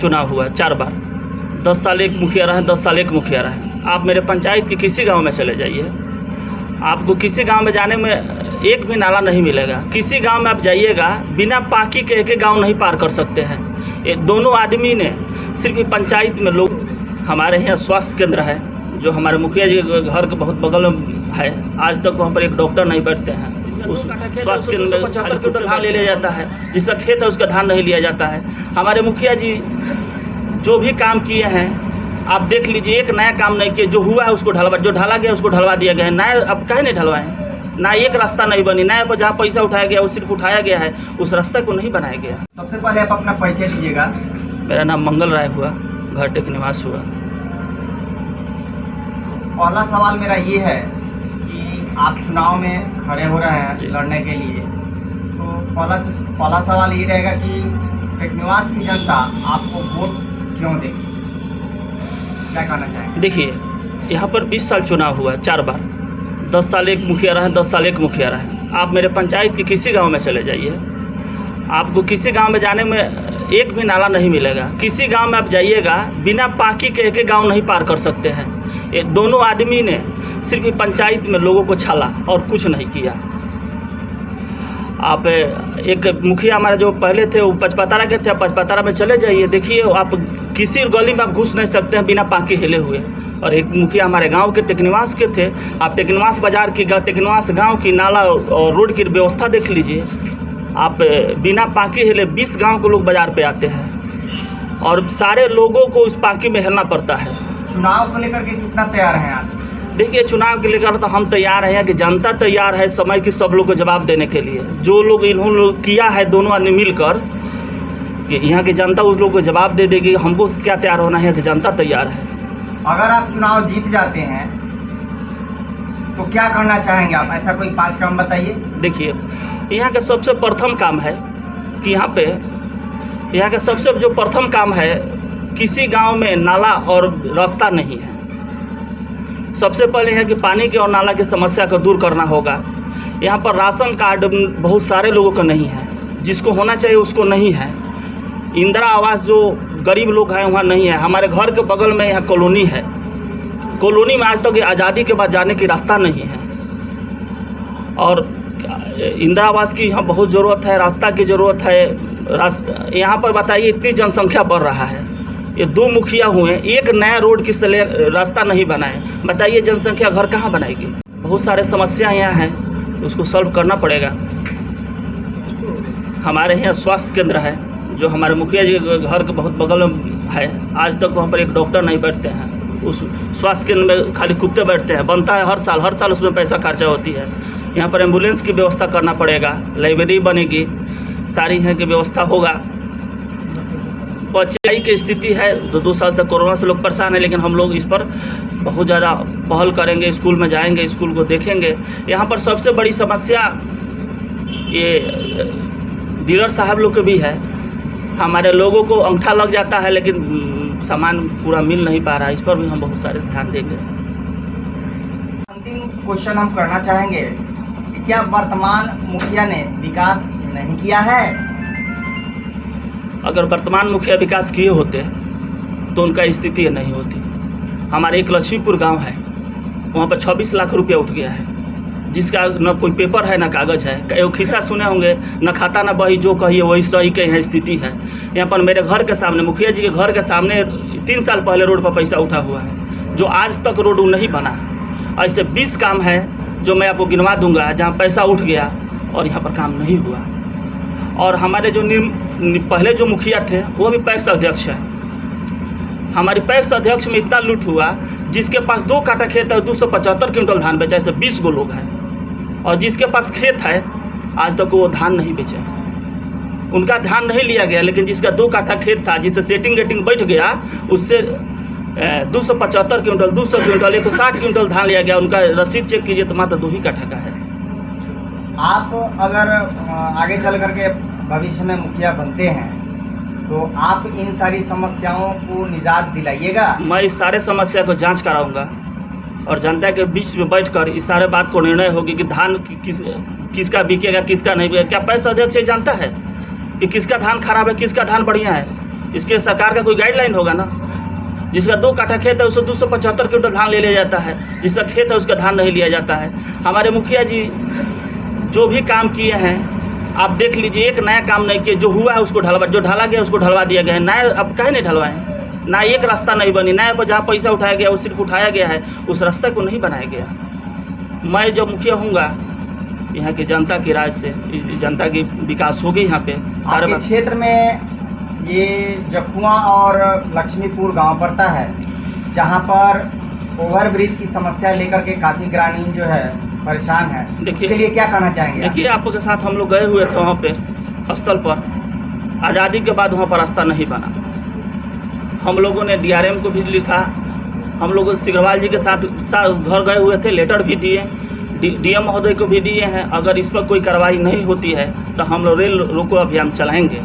चुनाव हुआ 4 बार, 10 साल एक मुखिया रहे, 10 साल एक मुखिया रहे। आप मेरे पंचायत के किसी गांव में चले जाइए, आपको किसी गांव में जाने में एक भी नाला नहीं मिलेगा। किसी गांव में आप जाइएगा, बिना पाकी के एक गांव नहीं पार कर सकते हैं। ये दोनों आदमी ने सिर्फ पंचायत में लोग, हमारे यहाँ स्वास्थ्य केंद्र है जो हमारे मुखिया जी के घर के बहुत बगल में है, आज तक वहाँ पर एक डॉक्टर नहीं बैठते हैं। उस स्वास्थ्य केंद्र में 75 क्विंटल धान ले लिया जाता है, जिसका खेत है उसका धान नहीं लिया जाता है। हमारे मुखिया जी जो भी काम किए हैं आप देख लीजिए, एक नया काम नहीं किए। जो हुआ है उसको ढलवा, जो ढला गया उसको ढलवा दिया गया है। नया अब काहे नहीं ढलवाएं? ना एक रास्ता नहीं बनी, नया पर जहाँ पैसा उठाया गया वो सिर्फ उठाया गया है, उस रास्ते को नहीं बनाया गया। सबसे पहले आप अपना परिचय दीजिएगा। मेरा नाम मंगल राय हुआ, घर टेक निवास हुआ। पहला सवाल मेरा ये है कि आप चुनाव में खड़े हो रहे हैं लड़ने के लिए, तो पहला सवाल ये रहेगा कि टेक निवास की जनता आपको वोट क्यों देगी, क्या कहना चाहेंगे? देखिए, यहाँ पर 20 साल चुनाव हुआ 4 बार, 10 साल एक मुखिया रहे, 10 साल एक मुखिया रहे। आप मेरे पंचायत के किसी गांव में चले जाइए, आपको किसी गांव में जाने में एक भी नाला नहीं मिलेगा। किसी गांव में आप जाइएगा, बिना पाकी के एक गांव नहीं पार कर सकते हैं। ये दोनों आदमी ने सिर्फ पंचायत में लोगों को छाला और कुछ नहीं किया। आप एक मुखिया हमारे जो पहले थे वो पचपतारा के थे, आप पचपतारा में चले जाइए, देखिए आप किसी गली में आप घुस नहीं सकते हैं बिना पाकी हिले हुए। और एक मुखिया हमारे गांव के टेकनिवास के थे, आप टेकनिवास बाजार की, टेकनिवास गांव की नाला और रोड की व्यवस्था देख लीजिए। आप बिना पाकी हिले 20 गांव के लोग बाजार पे आते हैं और सारे लोगों को उस पाकी में हिलना पड़ता है। चुनाव को लेकर के कितना तैयार हैं आप? देखिए, चुनाव के लेकर तो हम तैयार हैं कि जनता तैयार है समय की सब लोग को जवाब देने के लिए। जो लोग इन्होंने किया है दोनों आदमी मिलकर, कि यहाँ की जनता उस लोग को जवाब दे देगी। हमको क्या तैयार होना है कि जनता तैयार है। अगर आप चुनाव जीत जाते हैं तो क्या करना चाहेंगे आप? ऐसा कोई 5 काम बताइए। देखिए, यहाँ का सबसे प्रथम काम है कि यहाँ का सबसे जो प्रथम काम है, किसी गांव में नाला और रास्ता नहीं है। सबसे पहले है कि पानी के और नाला की समस्या को दूर करना होगा। यहाँ पर राशन कार्ड बहुत सारे लोगों का नहीं है, जिसको होना चाहिए उसको नहीं है। इंदिरा आवास जो गरीब लोग हैं वहाँ नहीं है। हमारे घर के बगल में यहाँ कॉलोनी है, कॉलोनी में आज तक आज़ादी के बाद जाने की रास्ता नहीं है। और इंदिरा आवास की यहाँ बहुत ज़रूरत है, रास्ता की ज़रूरत है। यहाँ पर बताइए, इतनी जनसंख्या बढ़ रहा है, ये 2 मुखिया हुए, एक नया रोड की रास्ता नहीं बनाए। बताइए जनसंख्या घर कहाँ बनाएगी? बहुत सारे समस्या यहाँ हैं, उसको सॉल्व करना पड़ेगा। हमारे यहाँ स्वास्थ्य केंद्र है जो हमारे मुखिया जी के घर के बहुत बगल में है, आज तक वहाँ पर एक डॉक्टर नहीं बैठते हैं। उस स्वास्थ्य केंद्र में खाली कुत्ते बैठते हैं। बनता है हर साल उसमें पैसा खर्चा होती है। यहाँ पर एम्बुलेंस की व्यवस्था करना पड़ेगा, लाइब्रेरी बनेगी, सारी यहाँ की व्यवस्था होगा। पचाई की स्थिति है, 2 साल से कोरोना से लोग परेशान है, लेकिन हम लोग इस पर बहुत ज़्यादा पहल करेंगे। स्कूल में जाएंगे, स्कूल को देखेंगे। यहाँ पर सबसे बड़ी समस्या ये डीलर साहब लोग के भी है। हमारे लोगों को अंगूठा लग जाता है लेकिन सामान पूरा मिल नहीं पा रहा है, इस पर भी हम बहुत सारे ध्यान देंगे। अंतिम क्वेश्चन हम करना चाहेंगे कि क्या वर्तमान मुखिया ने विकास नहीं किया है? अगर वर्तमान मुखिया विकास किए होते तो उनका स्थिति नहीं होती। हमारे एक लक्ष्मीपुर गांव है, वहाँ पर 26 लाख रुपया उठ गया है, जिसका न कोई पेपर है न कागज़ है। एक खिस्सा सुने होंगे, न खाता न बही, जो कहिए वही सही के यहाँ स्थिति है। यहाँ पर मेरे घर के सामने, मुखिया जी के घर के सामने 3 साल पहले रोड पर पैसा उठा हुआ है, जो आज तक रोड नहीं बना। ऐसे 20 काम है जो मैं आपको गिनवा दूंगा जहाँ पैसा उठ गया और यहाँ पर काम नहीं हुआ। और हमारे जो पहले जो मुखिया थे वो भी पैक्स अध्यक्ष है। हमारी पैक्स अध्यक्ष में इतना लूट हुआ, जिसके पास 2 काठा खेत है 275 क्विंटल धान बेचा, ऐसे 20 गो लोग हैं। और जिसके पास खेत है आज तक वो धान नहीं बेचा, उनका धान नहीं लिया गया। लेकिन जिसका 2 काठा खेत था, जिससे सेटिंग बैठ गया, उससे 275 क्विंटल, 200 क्विंटल, 160 क्विंटल धान लिया गया। उनका रसीद चेक कीजिए तो मात्र 2 ही काठा का है। आप अगर आगे चल करके भविष्य में मुखिया बनते हैं तो आप इन सारी समस्याओं को निजात दिलाइएगा? मैं इस सारे समस्या को जांच कराऊंगा और जनता के बीच में बैठकर इस सारे बात को निर्णय होगी कि धान किसका बिकेगा, किसका नहीं बिकेगा। क्या पैक्स अध्यक्ष ये जानता है कि किसका धान खराब है, किसका धान बढ़िया है? इसके सरकार का कोई गाइडलाइन होगा ना। जिसका 2 काठा खेत है उससे 275 क्विंटल धान ले लिया जाता है, जिसका खेत है उसका धान नहीं लिया जाता है। हमारे मुखिया जी जो भी काम किए हैं आप देख लीजिए, एक नया काम नहीं किए। जो हुआ है उसको जो ढला गया उसको ढलवा दिया गया है। नया अब काहे नहीं ढलवाएं? ना एक रास्ता नहीं बनी, नया पर जहाँ पैसा उठाया गया वो सिर्फ उठाया गया है, उस रास्ते को नहीं बनाया गया। मैं जो मुखिया हूँगा यहाँ की जनता की राय से जनता की विकास होगी यहाँ पे सारे आपके क्षेत्र में। ये जखुआ और लक्ष्मीपुर गांव पड़ता है, जहां पर ओवरब्रिज की समस्या लेकर के काफ़ी ग्रामीण जो है परेशान है। देखिए, इसके लिए क्या कहना चाहेंगे? देखिए आपके साथ हम लोग गए हुए थे वहाँ पे स्थल पर। आज़ादी के बाद वहाँ पर रास्ता नहीं बना। हम लोगों ने DRM को भी लिखा, हम लोग सिग्रवाल जी के साथ घर गए हुए थे, लेटर भी दिए, DM महोदय को भी दिए हैं। अगर इस पर कोई कार्रवाई नहीं होती है तो हम लोग रेल रोको अभियान चलाएंगे।